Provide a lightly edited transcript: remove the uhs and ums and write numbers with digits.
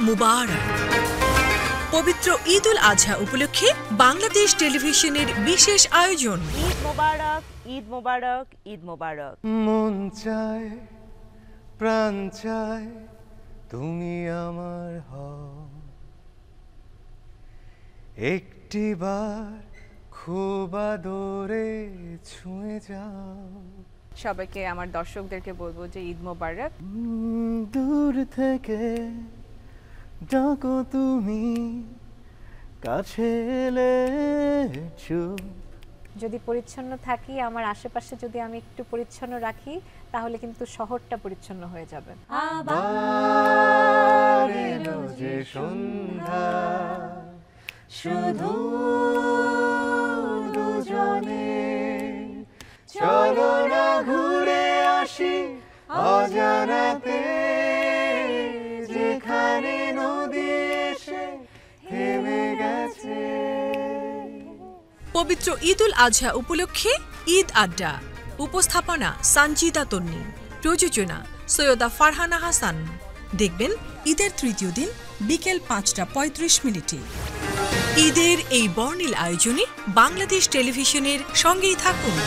মুবারক। পবিত্র ঈদ উল আজহা উপলক্ষে বাংলাদেশ টেলিভিশনের বিশেষ আয়োজন। ঈদ মোবারক, ঈদ মোবারক, ঈদ মোবারক। মন চায়, প্রাণ চায়, তুমি আমার হও। একটিবার খুব আদরে ছুঁয়ে যাও। সবাইকে আমার দর্শকদেরকে বলবো যে ঈদ মোবারক। দূর থেকে ডাকো তুমি, কাছে এলে চুপ। যদি পরিচ্ছন্ন থাকি, আমার আশেপাশে যদি আমি একটু পরিচ্ছন্ন রাখি, তাহলে কিন্তু শহরটা পরিচ্ছন্ন হয়ে যাবে। আবার এলো যে সন্ধ্যা, শুধু দুজনে, চলো না ঘুরে আসি অজানাতে, যেখানে নদী এসে থেমে গেছে। পবিত্র ঈদ উল আজহা উপলক্ষে ঈদ আড্ডা। উপস্থাপনা সঞ্জিদা তন্নি। প্রযোজনা সৈয়দা ফারহানা হাসান। দেখবেন ঈদের তৃতীয় দিন বিকেল ৫টা ৩৫ ঈদের এই বর্ণিল আয়োজনে বাংলাদেশ টেলিভিশনের সঙ্গেই থাকুন।